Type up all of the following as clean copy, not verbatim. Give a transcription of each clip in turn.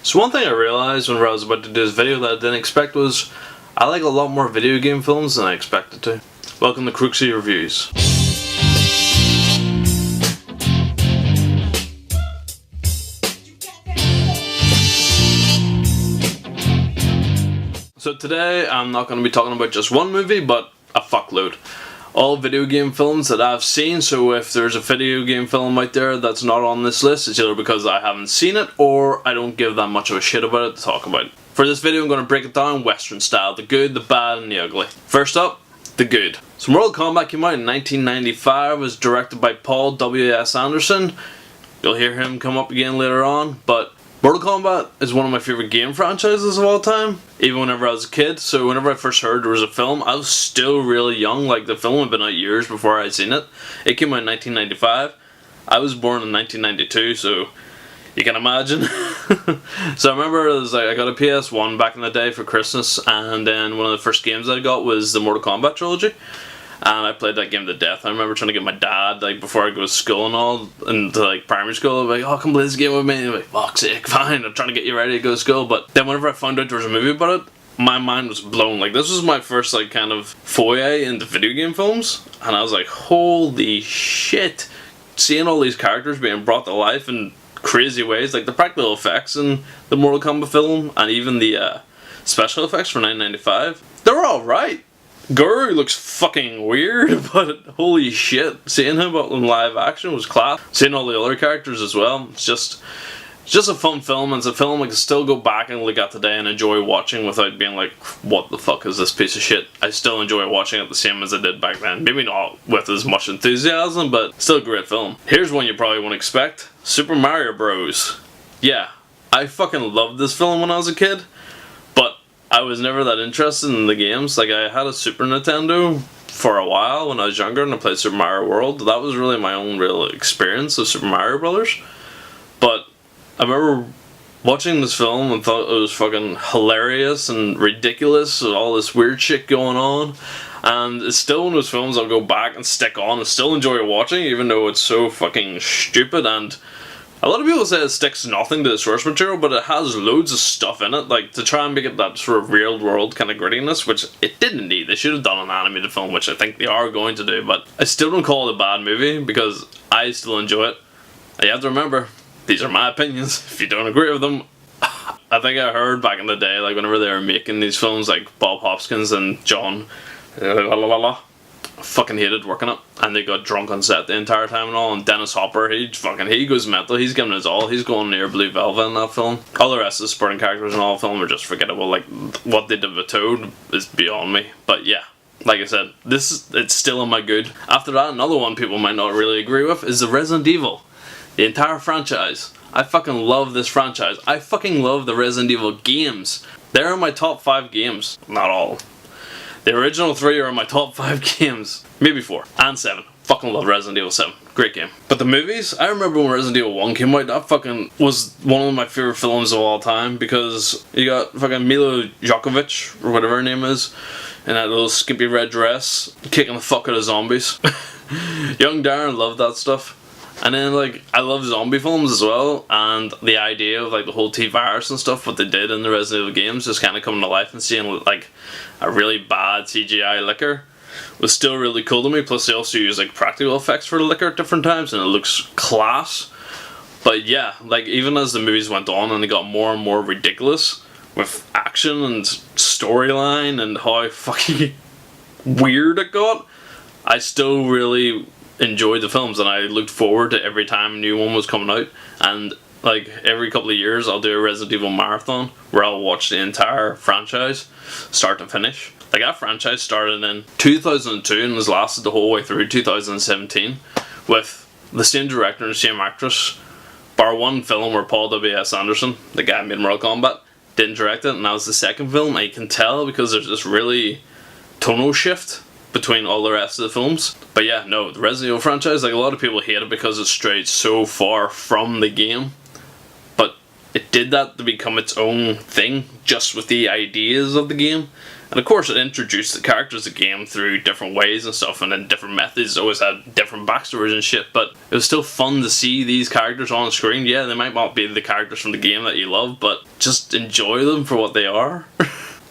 So one thing I realised when I was about to do this video that I didn't expect was I like a lot more video game films than I expected to. Welcome to Crooksy Reviews. So today I'm not going to be talking about just one movie, but a fuckload. All video game films that I've seen, so if there's a video game film out there that's not on this list, it's either because I haven't seen it or I don't give that much of a shit about it to talk about it. For this video I'm going to break it down Western style, the good, the bad and the ugly. First up, the good. So Mortal Kombat came out in 1995, was directed by Paul W.S. Anderson. You'll hear him come up again later on, but Mortal Kombat is one of my favourite game franchises of all time, even whenever I was a kid. So whenever I first heard there was a film, I was still really young. Like, the film had been out years before I'd seen it. It came out in 1995. I was born in 1992, so you can imagine. So I remember it was like, I got a PS1 back in the day for Christmas, and then one of the first games I got was the Mortal Kombat trilogy. And I played that game to death. I remember trying to get my dad, like, before I go to school and all, into like primary school, I'd be like, oh, come play this game with me. And I'd be like, fuck's sake, fine, I'm trying to get you ready to go to school. But then whenever I found out there was a movie about it, my mind was blown. Like, this was my first, like, kind of foray into video game films. And I was like, holy shit. Seeing all these characters being brought to life in crazy ways, like the practical effects in the Mortal Kombat film, and even the special effects for 1995, they were alright. Guru looks fucking weird, but holy shit, seeing him in live action was class. Seeing all the other characters as well, it's just a fun film, and it's a film I can still go back and look at today and enjoy watching without being like, what the fuck is this piece of shit? I still enjoy watching it the same as I did back then. Maybe not with as much enthusiasm, but still a great film. Here's one you probably won't expect. Super Mario Bros. Yeah, I fucking loved this film when I was a kid, but I was never that interested in the games. Like, I had a Super Nintendo for a while when I was younger and I played Super Mario World. That was really my own real experience of Super Mario Brothers. But I remember watching this film and thought it was fucking hilarious and ridiculous and all this weird shit going on. And it's still one of those films I'll go back and stick on and still enjoy watching, even though it's so fucking stupid. And a lot of people say it sticks nothing to the source material, but it has loads of stuff in it, like, to try and make it that sort of real world kind of grittiness, which it didn't need. They should have done an animated film, which I think they are going to do, but I still don't call it a bad movie because I still enjoy it. And you have to remember, these are my opinions. If you don't agree with them, I think I heard back in the day, like, whenever they were making these films, like Bob Hoskins and John, fucking hated working it, and they got drunk on set the entire time and all. And Dennis Hopper, he goes mental. He's giving his all. He's going near Blue Velvet in that film. All the rest of the supporting characters in all the film are just forgettable. Like, what they did with Toad is beyond me. But yeah, like I said, it's still in my good. After that, another one people might not really agree with is the Resident Evil, the entire franchise. I fucking love this franchise. I fucking love the Resident Evil games. They're in my top 5 games. Not all. The original 3 are in my top 5 games. Maybe 4. And 7. Fucking love Resident Evil 7. Great game. But the movies, I remember when Resident Evil 1 came out, that fucking was one of my favourite films of all time, because you got fucking Mila Djokovic, or whatever her name is, in that little skimpy red dress, kicking the fuck out of zombies. Young Darren loved that stuff. And then, like, I love zombie films as well, and the idea of, like, the whole T-virus and stuff, what they did in the Resident Evil games, just kind of coming to life and seeing, like, a really bad CGI liquor was still really cool to me. Plus they also use, like, practical effects for the liquor at different times, and it looks class. But yeah, like, even as the movies went on and they got more and more ridiculous with action and storyline and how fucking weird it got, I still really enjoyed the films, and I looked forward to every time a new one was coming out. And like, every couple of years I'll do a Resident Evil marathon where I'll watch the entire franchise start to finish. Like, that franchise started in 2002 and has lasted the whole way through 2017 with the same director and same actress, bar one film where Paul W.S. Anderson, the guy who made Mortal Kombat, didn't direct it, and that was the second film. I can tell because there's this really tonal shift between all the rest of the films. But yeah, no, the Resident Evil franchise, like, a lot of people hate it because it strayed so far from the game, but it did that to become its own thing, just with the ideas of the game, And of course it introduced the characters of the game through different ways and stuff, and then different methods, always had different backstories and shit, but it was still fun to see these characters on the screen. Yeah, they might not be the characters from the game that you love, but just enjoy them for what they are.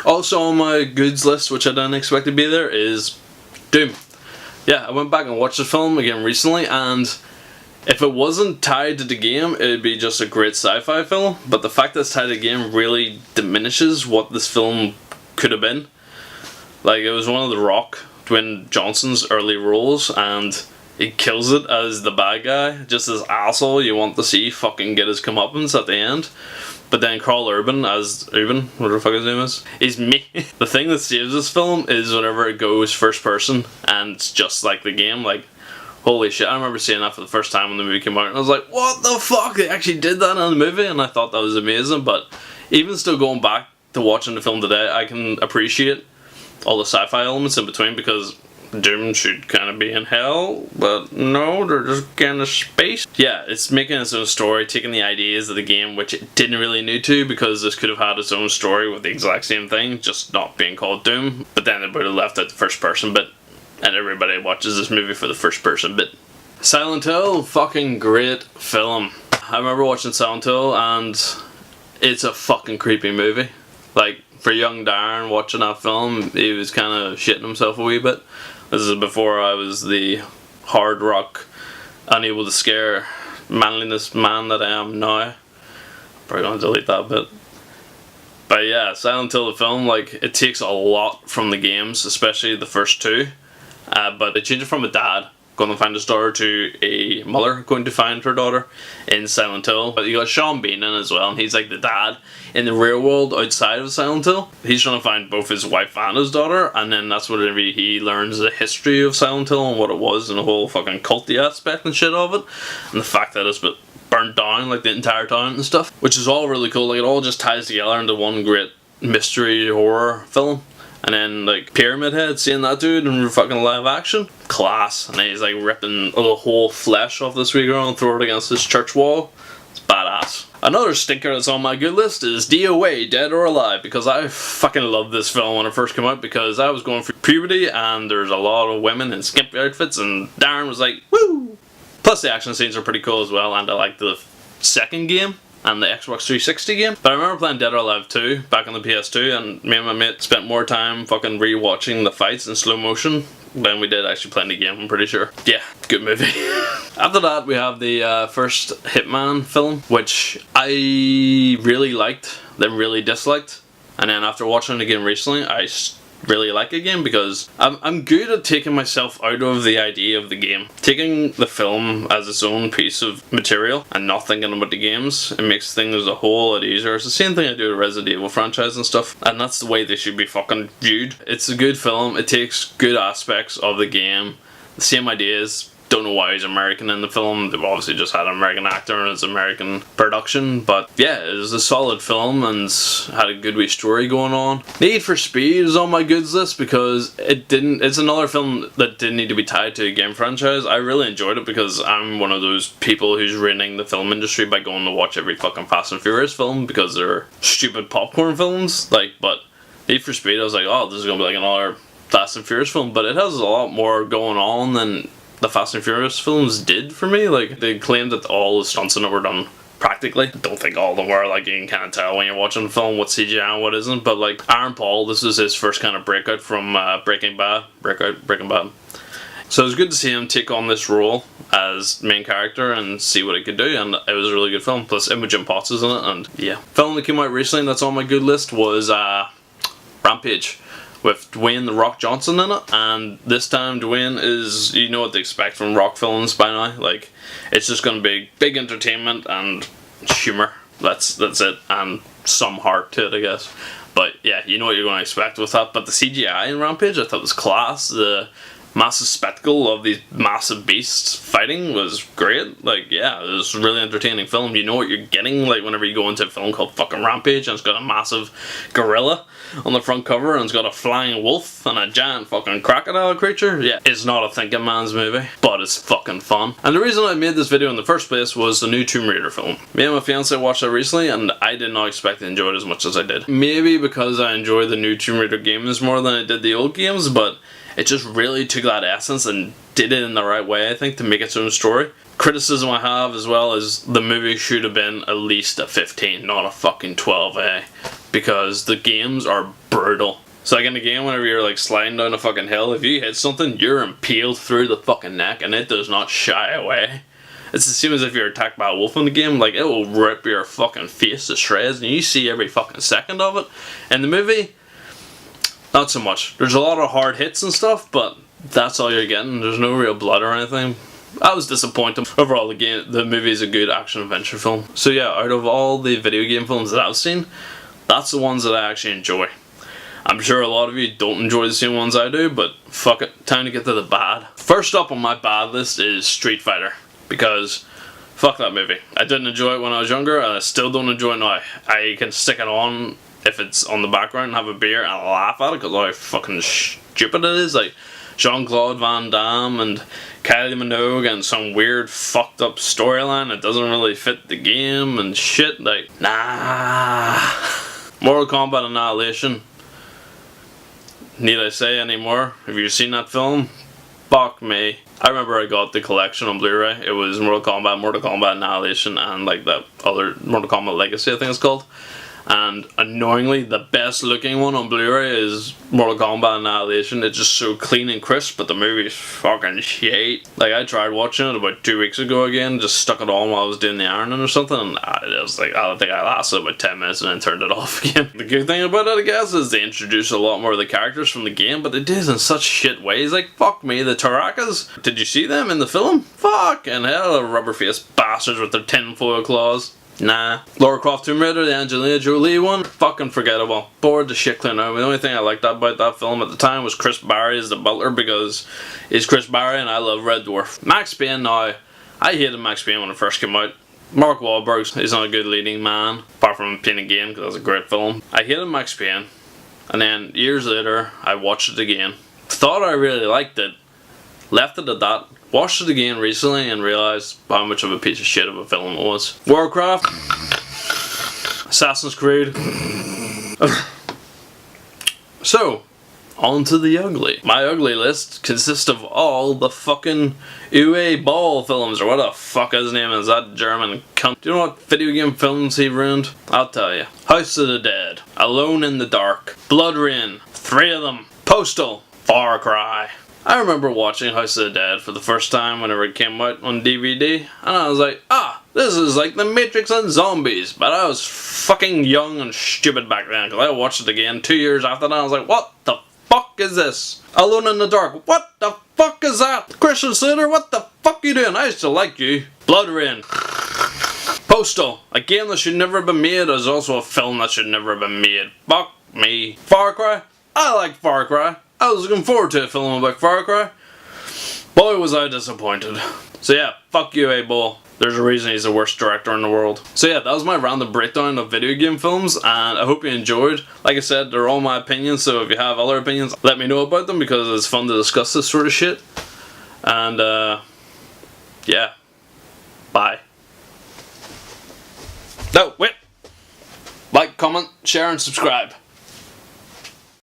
Also on my goods list, which I didn't expect to be there, is Doom. Yeah, I went back and watched the film again recently, and if it wasn't tied to the game, it'd be just a great sci-fi film, but the fact that it's tied to the game really diminishes what this film could have been. Like, it was one of The Rock, Dwayne Johnson's early roles, and he kills it as the bad guy, just this asshole you want to see fucking get his comeuppance at the end. But then Carl Urban as Urban, whatever the fuck his name is me. The thing that saves this film is whenever it goes first person, and it's just like the game, like, holy shit, I remember seeing that for the first time when the movie came out, and I was like, what the fuck, they actually did that in the movie, and I thought that was amazing. But even still going back to watching the film today, I can appreciate all the sci-fi elements in between, because Doom should kind of be in hell, but no, they're just getting to space. Yeah, it's making its own story, taking the ideas of the game, which it didn't really need to, because this could have had its own story with the exact same thing, just not being called Doom, but then it would have left out the first person bit. And everybody watches this movie for the first person bit. Silent Hill, fucking great film. I remember watching Silent Hill, and it's a fucking creepy movie. Like, for young Darren watching that film, he was kind of shitting himself a wee bit. This is before I was the hard rock, unable to scare manliness man that I am now. Probably gonna delete that bit. But yeah, Silent Hill the film, like, it takes a lot from the games, especially the first two. But they change it from a dad going to find his daughter to a mother going to find her daughter in Silent Hill. But you got Sean Bean in as well, and he's like the dad in the real world outside of Silent Hill. He's trying to find both his wife and his daughter, and then that's what he learns the history of Silent Hill and what it was, and the whole fucking culty aspect and shit of it, and the fact that it's been burnt down, like the entire town and stuff, which is all really cool. Like, it all just ties together into one great mystery horror film. And then, like, Pyramid Head, seeing that dude in fucking live action, class. And then he's like ripping the whole flesh off this wee girl and throw it against this church wall. It's badass. Another stinker that's on my good list is DOA, Dead or Alive, because I fucking loved this film when it first came out, because I was going through puberty and there's a lot of women in skimpy outfits, and Darren was like, woo! Plus the action scenes are pretty cool as well, and I like the second game and the Xbox 360 game. But I remember playing Dead or Alive 2 back on the PS2, and me and my mate spent more time fucking rewatching the fights in slow motion than we did actually playing the game, I'm pretty sure. Yeah, good movie. After that, we have the first Hitman film, which I really liked, then really disliked. And then after watching it again recently, I really like it again, because I'm good at taking myself out of the idea of the game. Taking the film as its own piece of material and not thinking about the games, it makes things a whole lot easier. It's the same thing I do with Resident Evil franchise and stuff, and that's the way they should be fucking viewed. It's a good film, it takes good aspects of the game, the same ideas. Don't know why he's American in the film. They've obviously just had an American actor and it's American production, but yeah, it was a solid film and had a good wee story going on. Need for Speed is on my goods list because it's another film that didn't need to be tied to a game franchise. I really enjoyed it because I'm one of those people who's ruining the film industry by going to watch every fucking Fast and Furious film because they're stupid popcorn films. Like, but Need for Speed, I was like, oh, this is gonna be like another Fast and Furious film, but it has a lot more going on than the Fast and Furious films did for me. Like, they claimed that all the stunts in it were done practically. I don't think all of them were. Like, you can kind of tell when you're watching the film what CGI and what isn't. But like, Aaron Paul, this was his first kind of breakout from Breaking Bad. So it was good to see him take on this role as main character and see what he could do, and it was a really good film. Plus Imogen Potts is in it, and yeah. Film that came out recently that's on my good list was Rampage, with Dwayne "The Rock" Johnson in it, and this time Dwayne is, you know what to expect from Rock films by now. Like, it's just going to be big entertainment and humour. That's it, and some heart to it, I guess. But yeah, you know what you're going to expect with that. But the CGI in Rampage I thought was class. The massive spectacle of these massive beasts fighting was great. Like, yeah, it was a really entertaining film. You know what you're getting, like, whenever you go into a film called fucking Rampage and it's got a massive gorilla on the front cover and it's got a flying wolf and a giant fucking crocodile creature. Yeah, it's not a thinking man's movie, but it's fucking fun. And the reason I made this video in the first place was the new Tomb Raider film. Me and my fiance watched it recently and I did not expect to enjoy it as much as I did. Maybe because I enjoy the new Tomb Raider games more than I did the old games, but it just really took that essence and did it in the right way, I think, to make its own story. Criticism I have as well is the movie should have been at least a 15, not a fucking 12A, because the games are brutal. So like in the game, whenever you're like sliding down a fucking hill, if you hit something, you're impaled through the fucking neck and it does not shy away. It's the same as if you're attacked by a wolf in the game, like it will rip your fucking face to shreds and you see every fucking second of it. In the movie, not so much. There's a lot of hard hits and stuff, but that's all you're getting. There's no real blood or anything. I was disappointed. Overall, the movie is a good action-adventure film. So yeah, out of all the video game films that I've seen, that's the ones that I actually enjoy. I'm sure a lot of you don't enjoy the same ones I do, but fuck it, time to get to the bad. First up on my bad list is Street Fighter, because fuck that movie. I didn't enjoy it when I was younger, and I still don't enjoy it now. I can stick it on if it's on the background and have a beer and laugh at it because how fucking stupid it is. Like Jean-Claude Van Damme and Kylie Minogue and some weird fucked up storyline that doesn't really fit the game and shit. Like, nah. Mortal Kombat Annihilation. Need I say any more? Have you seen that film? Fuck me. I remember I got the collection on Blu-ray. It was Mortal Kombat Annihilation, and like that other Mortal Kombat Legacy, I think it's called. And annoyingly, the best looking one on Blu-ray is Mortal Kombat Annihilation. It's just so clean and crisp, but the movie is fucking shit. Like, I tried watching it about 2 weeks ago again, just stuck it on while I was doing the ironing or something, and it was like, I think I lasted about 10 minutes and then turned it off again. The good thing about it, I guess, is they introduced a lot more of the characters from the game, but they did it in such shit ways. Like, fuck me, the Tarakas. Did you see them in the film? Fucking hell, the rubber-faced bastards with their tinfoil claws. Nah. Lara Croft Tomb Raider, the Angelina Jolie one, fucking forgettable. Bored the shit clean out. The only thing I liked about that film at the time was Chris Barry as the butler, because he's Chris Barry and I love Red Dwarf. Max Payne now, I hated Max Payne when it first came out. Mark Wahlberg, he's not a good leading man, apart from Pain and Gain, because that's a great film. I hated Max Payne, and then years later, I watched it again. Thought I really liked it, left it at that. Watched it again recently and realised how much of a piece of shit of a film it was. Warcraft, Assassin's Creed. So, on to the ugly. My ugly list consists of all the fucking Uwe Ball films, or what the fuck his name is, that German cunt. Do you know what video game films he ruined? I'll tell you. House of the Dead, Alone in the Dark, Blood Rain, 3 of them, Postal, Far Cry. I remember watching House of the Dead for the first time whenever it came out on DVD, and I was like, this is like The Matrix and zombies, but I was fucking young and stupid back then, because I watched it again 2 years after that, and I was like, what the fuck is this? Alone in the Dark, what the fuck is that? Christian Slater, what the fuck you doing? I used to like you. Blood Rain. Postal, a game that should never have been made, is also a film that should never have been made. Fuck me. Far Cry, I like Far Cry. I was looking forward to a film about Far Cry. Boy was I disappointed. So yeah, fuck you, A-Ball. There's a reason he's the worst director in the world. So yeah, that was my random breakdown of video game films, and I hope you enjoyed. Like I said, they're all my opinions, so if you have other opinions, let me know about them, because it's fun to discuss this sort of shit. And yeah, bye. No, wait. Like, comment, share and subscribe.